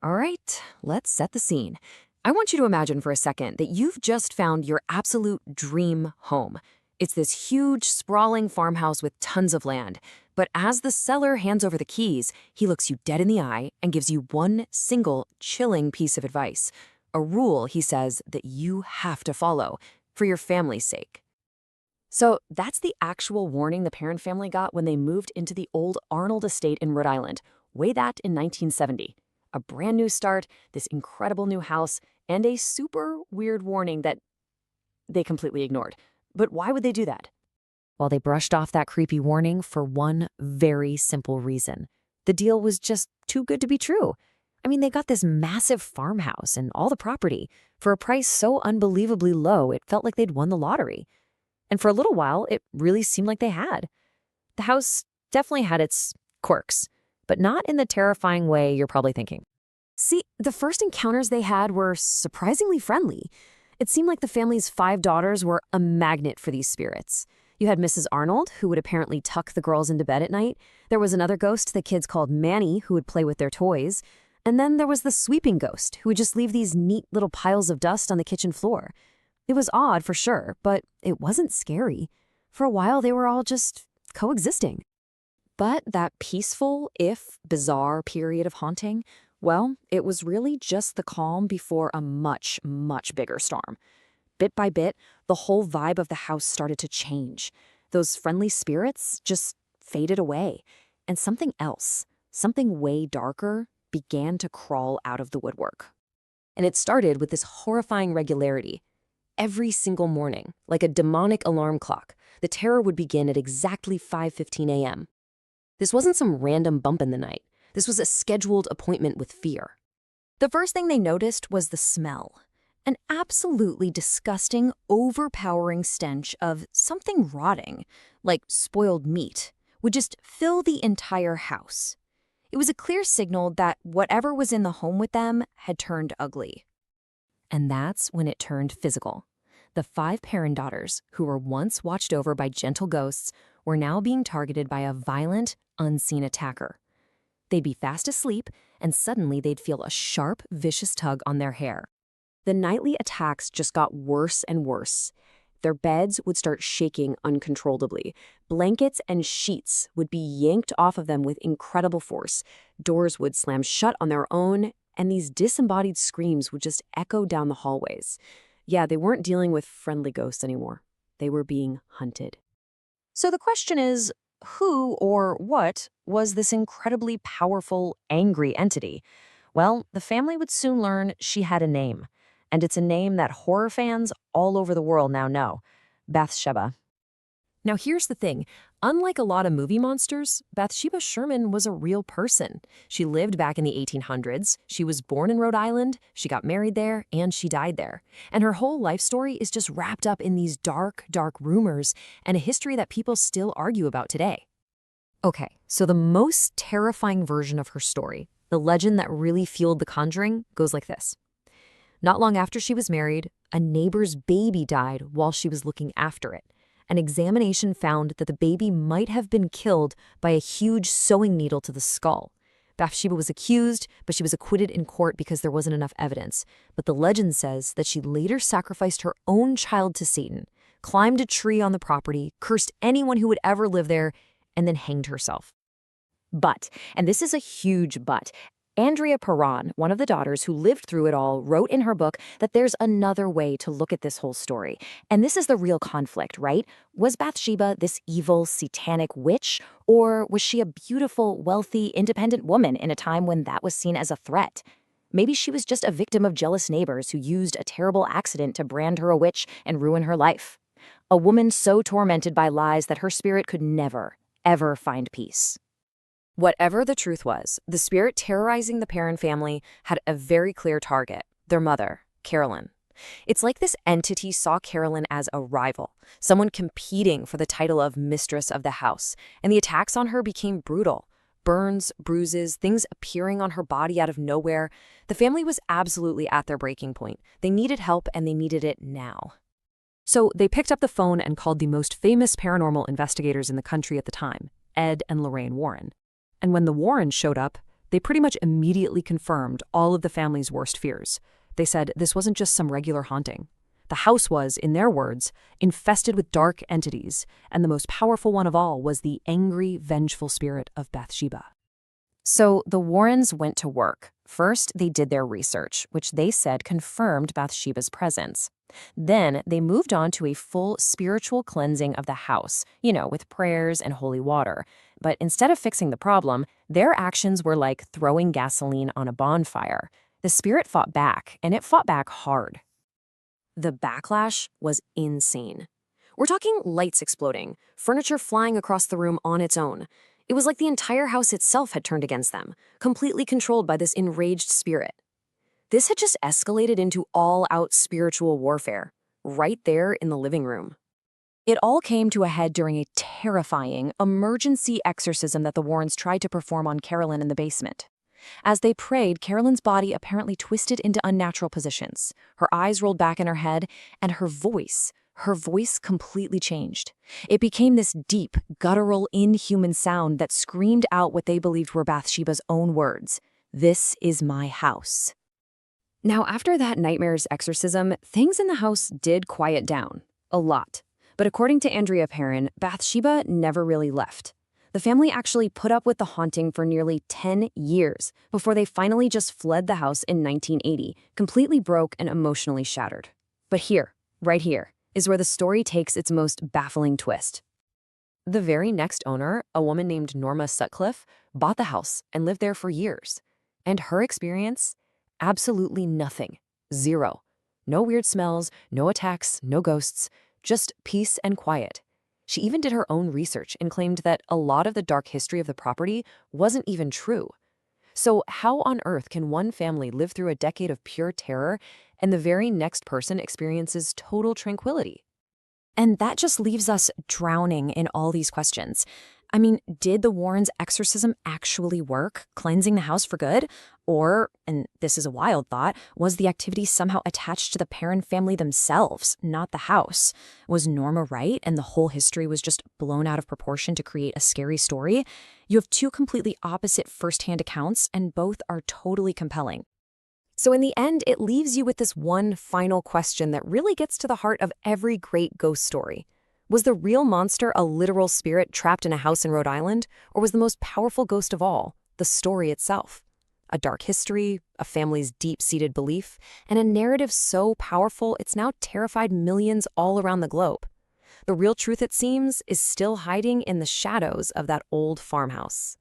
All right, let's set the scene. I want you to imagine for a second that you've just found your absolute dream home. It's this huge, sprawling farmhouse with tons of land. But as the seller hands over the keys, he looks you dead in the eye and gives you one single, chilling piece of advice. A rule, he says, that you have to follow for your family's sake. So that's the actual warning the Perron family got when they moved into the old Arnold estate in Rhode Island, way that in 1970. A brand new start, this incredible new house, and a super weird warning that they completely ignored. But why would they do that? Well, they brushed off that creepy warning for one very simple reason. The deal was just too good to be true. I mean, they got this massive farmhouse and all the property for a price so unbelievably low it felt like they'd won the lottery. And for a little while, it really seemed like they had. The house definitely had its quirks, but not in the terrifying way you're probably thinking. See, the first encounters they had were surprisingly friendly. It seemed like the family's 5 daughters were a magnet for these spirits. You had Mrs. Arnold, who would apparently tuck the girls into bed at night. There was another ghost the kids called Manny, who would play with their toys. And then there was the sweeping ghost, who would just leave these neat little piles of dust on the kitchen floor. It was odd for sure, but it wasn't scary. For a while, they were all just coexisting. But that peaceful, if bizarre period of haunting, well, it was really just the calm before a much, much bigger storm. Bit by bit, the whole vibe of the house started to change. Those friendly spirits just faded away, and something else, something way darker, began to crawl out of the woodwork. And it started with this horrifying regularity. Every single morning, like a demonic alarm clock, the terror would begin at exactly 5:15 a.m. This wasn't some random bump in the night. This was a scheduled appointment with fear. The first thing they noticed was the smell. An absolutely disgusting, overpowering stench of something rotting, like spoiled meat, would just fill the entire house. It was a clear signal that whatever was in the home with them had turned ugly. And that's when it turned physical. The 5 Perron daughters, who were once watched over by gentle ghosts, were now being targeted by a violent, unseen attacker. They'd be fast asleep, and suddenly they'd feel a sharp, vicious tug on their hair. The nightly attacks just got worse and worse. Their beds would start shaking uncontrollably. Blankets and sheets would be yanked off of them with incredible force. Doors would slam shut on their own, and these disembodied screams would just echo down the hallways. Yeah, they weren't dealing with friendly ghosts anymore. They were being hunted. So the question is, who or what was this incredibly powerful, angry entity? Well, the family would soon learn she had a name. And it's a name that horror fans all over the world now know: Bathsheba. Now here's the thing. Unlike a lot of movie monsters, Bathsheba Sherman was a real person. She lived back in the 1800s. She was born in Rhode Island, she got married there, and she died there. And her whole life story is just wrapped up in these dark, dark rumors and a history that people still argue about today. Okay, so the most terrifying version of her story, the legend that really fueled The Conjuring, goes like this. Not long after she was married, a neighbor's baby died while she was looking after it. An examination found that the baby might have been killed by a huge sewing needle to the skull. Bathsheba was accused, but she was acquitted in court because there wasn't enough evidence. But the legend says that she later sacrificed her own child to Satan, climbed a tree on the property, cursed anyone who would ever live there, and then hanged herself. But, and this is a huge but, Andrea Perron, one of the daughters who lived through it all, wrote in her book that there's another way to look at this whole story. And this is the real conflict, right? Was Bathsheba this evil, satanic witch? Or was she a beautiful, wealthy, independent woman in a time when that was seen as a threat? Maybe she was just a victim of jealous neighbors who used a terrible accident to brand her a witch and ruin her life. A woman so tormented by lies that her spirit could never, ever find peace. Whatever the truth was, the spirit terrorizing the Perron family had a very clear target: their mother, Carolyn. It's like this entity saw Carolyn as a rival, someone competing for the title of mistress of the house, and the attacks on her became brutal. Burns, bruises, things appearing on her body out of nowhere. The family was absolutely at their breaking point. They needed help, and they needed it now. So they picked up the phone and called the most famous paranormal investigators in the country at the time, Ed and Lorraine Warren. And when the Warrens showed up, They pretty much immediately confirmed all of the family's worst fears. They said this wasn't just some regular haunting. The house was, in their words, infested with dark entities, and the most powerful one of all was the angry, vengeful spirit of Bathsheba. So the Warrens went to work. First, they did their research, which they said confirmed Bathsheba's presence. Then they moved on to a full spiritual cleansing of the house, with prayers and holy water. But instead of fixing the problem, their actions were like throwing gasoline on a bonfire. The spirit fought back, and it fought back hard. The backlash was insane. We're talking lights exploding, furniture flying across the room on its own. It was like the entire house itself had turned against them, completely controlled by this enraged spirit. This had just escalated into all-out spiritual warfare, right there in the living room. It all came to a head during a terrifying emergency exorcism that the Warrens tried to perform on Carolyn in the basement. As they prayed, Carolyn's body apparently twisted into unnatural positions. Her eyes rolled back in her head, and her voice completely changed. It became this deep, guttural, inhuman sound that screamed out what they believed were Bathsheba's own words. "This is my house." Now, after that nightmare's exorcism, things in the house did quiet down. A lot. But according to Andrea Perron, Bathsheba never really left. The family actually put up with the haunting for nearly 10 years before they finally just fled the house in 1980, completely broke and emotionally shattered. But here, right here, is where the story takes its most baffling twist. The very next owner, a woman named Norma Sutcliffe, bought the house and lived there for years. And her experience? Absolutely nothing. Zero. No weird smells, no attacks, no ghosts, just peace and quiet. She even did her own research and claimed that a lot of the dark history of the property wasn't even true. So how on earth can one family live through a decade of pure terror and the very next person experiences total tranquility? And that just leaves us drowning in all these questions. I mean, did the Warrens' exorcism actually work, cleansing the house for good? Or, and this is a wild thought, was the activity somehow attached to the Perron family themselves, not the house? Was Norma right and the whole history was just blown out of proportion to create a scary story? You have two completely opposite first-hand accounts, and both are totally compelling. So in the end, it leaves you with this one final question that really gets to the heart of every great ghost story. Was the real monster a literal spirit trapped in a house in Rhode Island, or was the most powerful ghost of all the story itself? A dark history, a family's deep-seated belief, and a narrative so powerful it's now terrified millions all around the globe. The real truth, it seems, is still hiding in the shadows of that old farmhouse.